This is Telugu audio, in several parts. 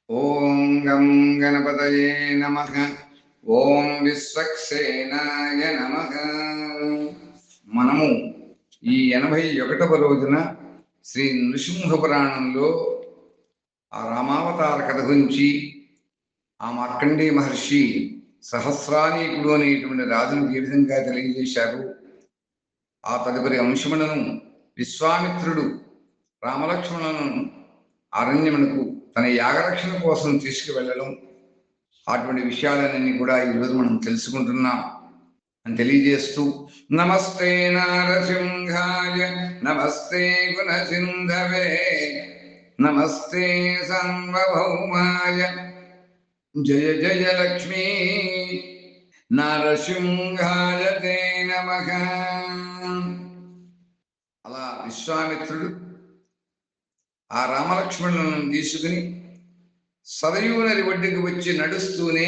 ఓం గం గణపతయే నమః. ఓం విశ్వక్సేనాయ నమః. మనము ఈ 81వ రోజున శ్రీ నృసింహ పురాణంలో ఆ రామావతార కథ గురించి ఆ మార్కండేయ మహర్షి సహస్రానీకుడు అనేటువంటి రాజును ఏ విధంగా తెలియజేశారు, ఆ తదుపరి అంశములను విశ్వామిత్రుడు రామలక్ష్మణులను అరణ్యమునకు తన యాగరక్షణ కోసం తీసుకువెళ్ళడం, అటువంటి విషయాలన్నీ కూడా ఈరోజు మనం తెలుసుకుంటున్నాం అని తెలియజేస్తూ, నమస్తే నారసింహాయ నమస్తే గుణసింధవే నమస్తే సార్వభౌమాయ జయ జయ లక్ష్మీ నారసింహాయ తే నమః. అలా విశ్వామిత్రుడు ఆ రామలక్ష్మణులను తీసుకుని సరయూ నది ఒడ్డుకు వచ్చి నడుస్తూనే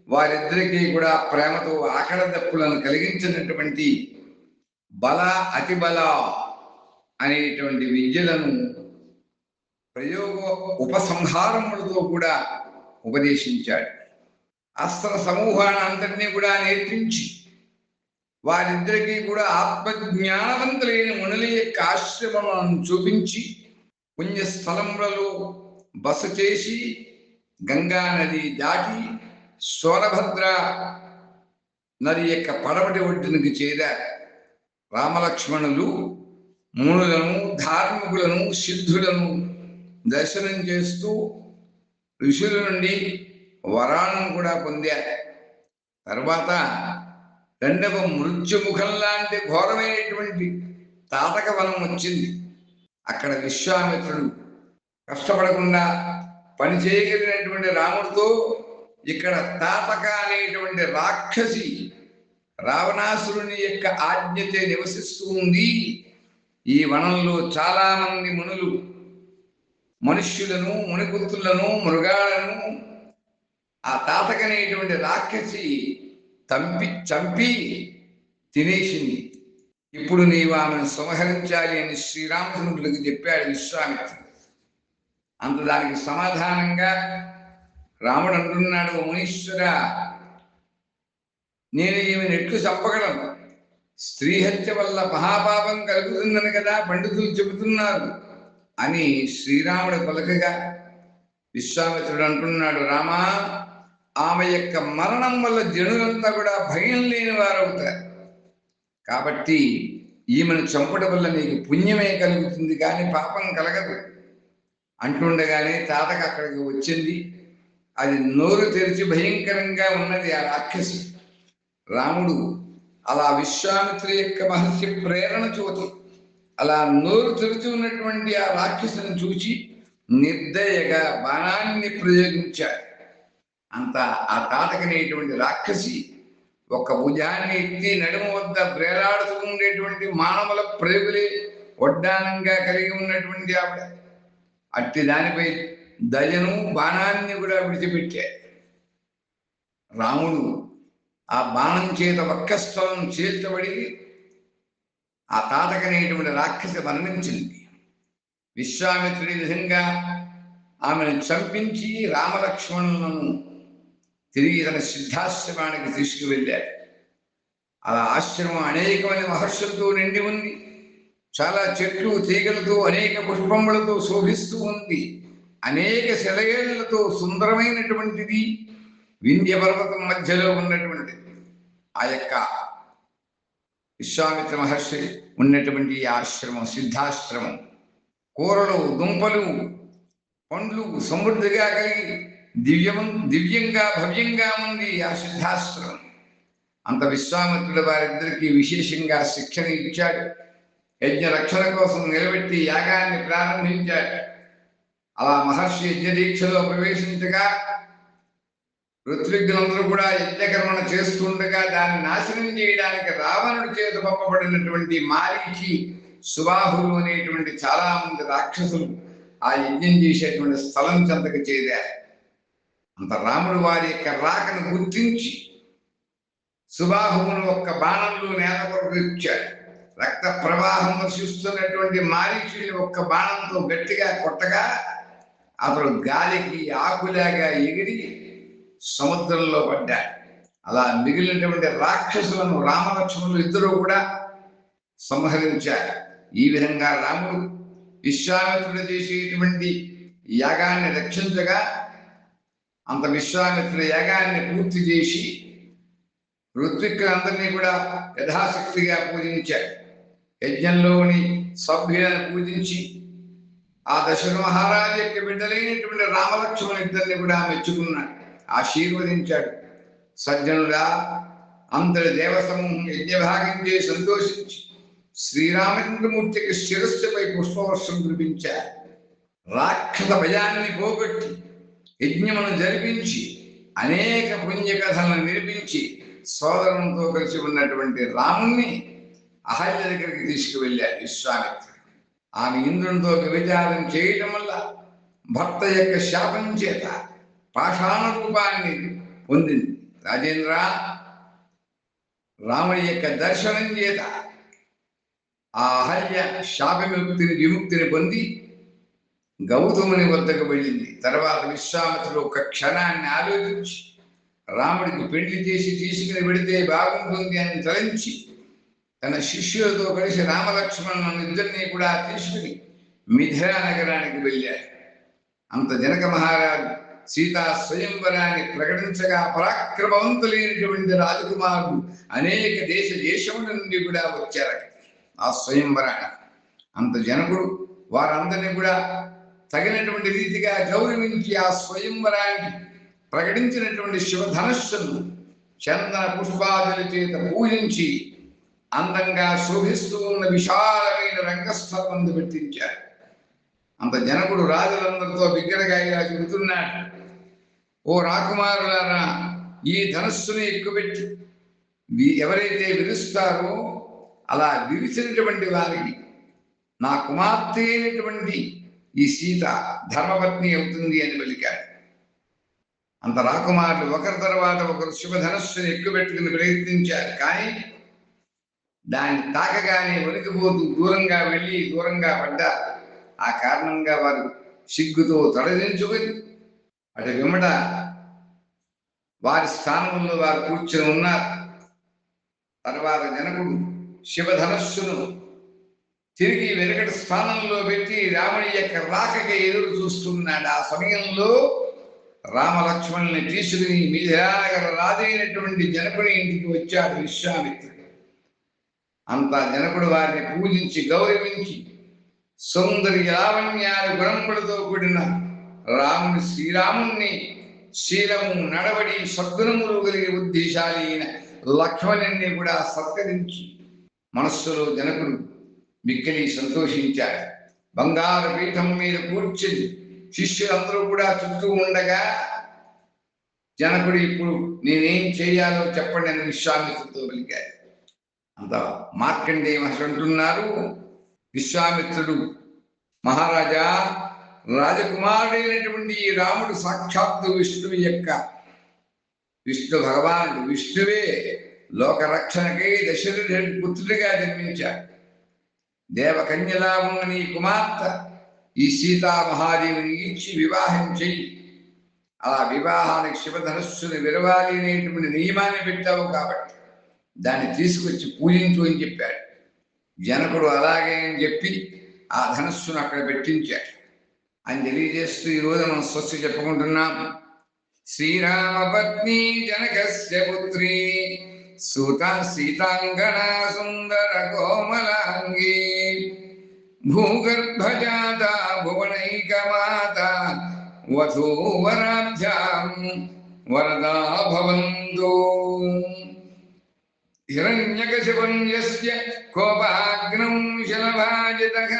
వారిద్దరికీ కూడా ప్రేమతో ఆకడ దప్పులను కలిగించినటువంటి బల అతిబల అనేటువంటి విద్యలను ప్రయోగ ఉపసంహారములతో కూడా ఉపదేశించాడు. అస్త్ర సమూహాన్ని అంతటినీ కూడా నేర్పించి వారిద్దరికీ కూడా ఆత్మజ్ఞానవంతులైన మునుల యొక్క ఆశ్రమలను చూపించి పుణ్యస్థలములలో బస చేసి గంగా నది దాటి సోనభద్ర నది యొక్క పడమటి ఒడ్డునికి చేరారు. రామలక్ష్మణులు మునులను, ధార్మికులను, సిద్ధులను దర్శనం చేస్తూ ఋషుల నుండి వరాలను కూడా పొందారు. తర్వాత రెండవ మృత్యుముఖం లాంటి ఘోరమైనటువంటి తాటక వనం వచ్చింది. అక్కడ విశ్వామిత్రుడు కష్టపడకుండా పని చేయగలిగినటువంటి రాముడితో ఇక్కడ తాటక అనేటువంటి రాక్షసి రావణాసురుని యొక్క ఆజ్ఞతే నివసిస్తూ ఉంది. ఈ వనంలో చాలా మంది మునులు మనుష్యులను, మునిపుత్రులను, మృగాలను ఆ తాటక అనేటువంటి రాక్షసి చంపి తినేసింది. ఇప్పుడు నీవు ఆమెను సంహరించాలి అని శ్రీరామచంద్రుడికి చెప్పాడు విశ్వామిత్రుడు. అంత దానికి సమాధానంగా రాముడు అంటున్నాడు, మునీశ్వర, నేను ఈమెను ఎట్లు చంపగలను? స్త్రీ హత్య వల్ల మహాపాపం కలుగుతుందని కదా పండితులు చెబుతున్నారు అని శ్రీరాముడు పలకగా విశ్వామిత్రుడు అంటున్నాడు, రామా, ఆమె యొక్క మరణం వల్ల జనులంతా కూడా భయం లేని వారవుతారు. కాబట్టి ఈమెను చంపడం వల్ల నీకు పుణ్యమే కలుగుతుంది కానీ పాపం కలగదు అంటుండగానే తాతకు అక్కడికి వచ్చింది. అది నోరు తెరిచి భయంకరంగా ఉన్నది ఆ రాక్షసి. రాముడు అలా విశ్వామిత్ర యొక్క మహర్షి ప్రేరణ చూచి అలా నోరు తెరిచి ఉన్నటువంటి ఆ రాక్షసుని చూచి నిర్దయగా బాణాన్ని ప్రయోగించాడు. అంత ఆ తాటకనేటువంటి రాక్షసి ఒక భుజాన్ని ఎత్తి నడుము వద్ద ప్రేలాడుతూ ఉండేటువంటి మానవుల ప్రేగులే వడ్డానంగా కలిగి ఉన్నటువంటి ఆవిడ అట్టి దానిపై దయను బాణాన్ని కూడా విడిచిపెట్టాడు. రాముడు ఆ బాణం చేత వక్కస్థలం చీల్చబడి ఆ తాటకనేటువంటి రాక్షసి మరణించింది. విశ్వామిత్రుడి విధంగా ఆమెను చంపించి రామలక్ష్మణులను తిరిగి తన సిద్ధాశ్రమానికి తీసుకువెళ్ళారు. అలా ఆశ్రమం అనేకమైన మహర్షులతో నిండి ఉంది. చాలా చెట్లు, తీగలతో, అనేక పుష్పములతో శోభిస్తూ ఉంది. అనేక శిలయేళ్లతో సుందరమైనటువంటిది వింధ్య పర్వతం మధ్యలో ఉన్నటువంటిది ఆ యొక్క విశ్వామిత్ర మహర్షి ఉన్నటువంటి ఆశ్రమం, సిద్ధాశ్రమం. కూరలు, దుంపలు, పండ్లు సమృద్ధిగా కలిగి దివ్యంగా భవ్యంగా ఉంది ఆ సిద్ధాశ్రమం. అంత విశ్వామిత్రుడు వారిద్దరికీ విశేషంగా శిక్షణ ఇచ్చాడు. యజ్ఞ రక్షణ కోసం నిలబెట్టి యాగాన్ని ప్రారంభించాడు. అలా మహర్షి యజ్ఞ దీక్షలో ప్రవేశించగా ఋత్విగ్నులందరూ కూడా యజ్ఞకర్మణ చేస్తుండగా దాన్ని నాశనం చేయడానికి రావణుడి చేత పంపబడినటువంటి మారీచి, సుబాహులు అనేటువంటి చాలా మంది రాక్షసులు ఆ యజ్ఞం చేసేటువంటి స్థలం చెంతకు చేరారు. అంత రాముడు వారి యొక్క రాకను గుర్తించి సుబాహువును ఒక్క బాణంలో నేల కొరకు ఇచ్చాడు. రక్త ప్రవాహం వర్షిస్తున్నటువంటి మారీచుడిని ఒక్క బాణంతో గట్టిగా కొట్టగా అతడు గాలికి ఆకులాగా ఎగిరి సముద్రంలో పడ్డాడు. అలా మిగిలినటువంటి రాక్షసులను రామలక్ష్మణులు ఇద్దరు కూడా సంహరించారు. ఈ విధంగా రాముడు విశ్వామిత్రుడు చేసేటువంటి యాగాన్ని రక్షించగా అంత విశ్వామిత్రుడు యాగాన్ని పూర్తి చేసి ఋత్విక్కులందరినీ కూడా యథాశక్తిగా పూజించాడు. యజ్ఞంలోని సభ్యులను పూజించి ఆ దశరథ మహారాజు యొక్క బిడ్డలైనటువంటి రామలక్ష్మణులు ఇద్దరిని కూడా మెచ్చుకున్నాడు, ఆశీర్వదించాడు. సజ్జనుడా, అంతటి దేవసమూహం యజ్ఞభాగం చేసి సంతోషించి శ్రీరామచంద్రమూర్తికి శిరస్సుపై పుష్పవర్షం కురిపించారు. రాక్షస భయాన్ని పోగొట్టి యజ్ఞమును జరిపించి అనేక పుణ్యకథలను నిర్మించి సోదరునితో కలిసి ఉన్నటువంటి రాముణ్ణి అహల్య దగ్గరికి తీసుకువెళ్ళాడు విశ్వామిత్రుడు. ఆమె ఇంద్రునితో వ్యభిచారం చేయటం వల్ల భర్త యొక్క శాపం చేత పాషాణ రూపాన్ని పొందింది. రాజేంద్ర, రాముడి యొక్క దర్శనం చేత ఆ అహల్య శాప విముక్తిని పొంది గౌతముని వద్దకు వెళ్ళింది. తర్వాత విశ్వామిత్రుడు ఒక క్షణాన్ని ఆలోచించి రాముడికి పెళ్లి చేసి తీసుకుని వెళితే బాగుంటుంది అని తలంచి తన శిష్యులతో కలిసి రామలక్ష్మణులను ఇద్దరినీ కూడా తీసుకుని మిథిలా నగరానికి వెళ్ళాడు. అంత జనక మహారాజు సీతా స్వయంవరాన్ని ప్రకటించగా పరాక్రమవంతులైనటువంటి రాజకుమారులు అనేక దేశముల నుండి కూడా వచ్చారు ఆ స్వయంవరాన్ని. అంత జనకుడు వారందరినీ కూడా తగినటువంటి రీతిగా గౌరవించి ఆ స్వయంవరాన్ని ప్రకటించినటువంటి శివధనుస్సును చందన పుష్పాదుల చేత పూజించి అందంగా శోభిస్తూ ఉన్న విశాలమైన రంగస్థలం ముందు పెట్టించాడు. అంత జనకుడు రాజులందరితో బిగ్గరగా ఇలా చెబుతున్నాడు, ఓ రాకుమారులారా, ఈ ధనస్సుని ఎక్కుపెట్టి ఎవరైతే విరుస్తారో అలా విరిచినటువంటి వారికి నా కుమార్తె అయినటువంటి ఈ సీత ధర్మపత్ని అవుతుంది అని పలికాడు. అంత రాకుమారులు ఒకరి తర్వాత ఒకరు శుభధనస్సుని ఎక్కుపెట్టుకుని ప్రయత్నించారు. కానీ దాన్ని తాకగానే వణికిపోతూ దూరంగా పడ్డారు. ఆ కారణంగా వారు సిగ్గుతో తలదించుకుని అటు వెంబట వారి స్థానంలో వారు కూర్చొని ఉన్నారు. తర్వాత జనకుడు శివధనస్సును తిరిగి వెనకటి స్థానంలో పెట్టి రాముడి యొక్క రాకకి ఎదురు చూస్తున్నాడు. ఆ సమయంలో రామలక్ష్మణుల్ని తీసుకుని మిథిలానగర రాజైనటువంటి జనకుని ఇంటికి వచ్చాడు విశ్వామిత్రుడు. అంతా జనకుడు వారిని పూజించి గౌరవించి సౌందర్య లావణ్యాలు గుణములతో కూడిన శ్రీరాముణ్ణి శీలము నడవడి సద్గుణములు కలిగి బుద్ధిశాలి అయిన లక్ష్మణుని కూడా సత్కరించి మనస్సులో జనకుడు మిక్కిలి సంతోషించాడు. బంగారు పీఠం మీద కూర్చుని శిష్యులందరూ కూడా చుట్టూ ఉండగా జనకుడు ఇప్పుడు నేనేం చేయాలో చెప్పండి అని విశ్వామిత్రుడితో పలికాడు. అంత మార్కండేయ మహర్షి అంటున్నారు, విశ్వామిత్రుడు, మహారాజా, రాజకుమారుడైనటువంటి ఈ రాముడు సాక్షాత్తు విష్ణు భగవానుడు. విష్ణువే లోకరక్షణకై దశరథుడి పుత్రుడిగా జన్మించాడు. దేవకన్యలా ఉన్న నీ కుమార్తె ఈ సీతామహాదేవిని ఇచ్చి వివాహం చెయ్యి. అలా వివాహానికి శివధనస్సుని విరవాలి అనేటువంటి నియమాన్ని పెట్టావు కాబట్టి దాన్ని తీసుకొచ్చి పూజించు అని చెప్పాడు. జనకుడు అలాగే అని చెప్పి ఆ ధనస్సును అక్కడ పెట్టించాడు అని తెలియజేస్తూ ఈరోజు మనం స్వస్తి చెప్పుకుంటున్నాం. శ్రీరామపత్ని జనకస్య పుత్రి సీతాంగన సుందర కోమలాంగి భూగర్భజాత భువనైకమాత వధూవరాభ్యాం వరదా భవంతు. హిరణ్యకశిపం యస్య కోపాగ్నం శలభాజితః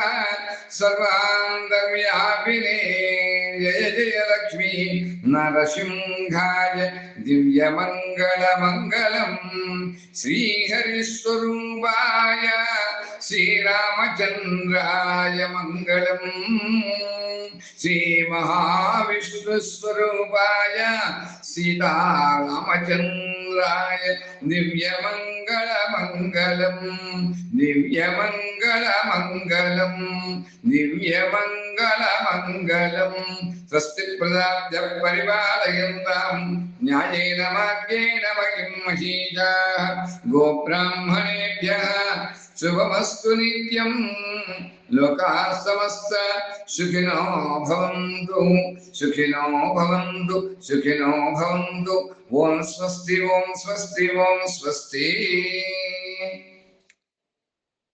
సర్వాంతర్వ్యాపినే జయ జయ లక్ష్మీ నరసింహాయ దివ్యమంగళమంగళం శ్రీహరిస్వరూపాయ శ్రీరామచంద్రాయ మంగళం. శ్రీ మహావిష్ణుస్వరూపాయ సీతారామచంద్రాయ దివ్యమంగళమంగళం. దివ్యమంగళమంగళం. దివ్యమంగళమంగళం. స్వస్తి ప్రజాభ్య పరిపాలయంతాం న్యాయేన మార్గేణ మహిం మహీజాః. గోబ్రాహ్మణేభ్యः శుభమస్తు నిత్యం. లోకాః సమస్తాః సుఖినో భవంతు. సుఖినో భవంతు. సుఖినో భవంతు. ఓం స్వస్తి. ఓం స్వస్తి. ఓం స్వస్తి.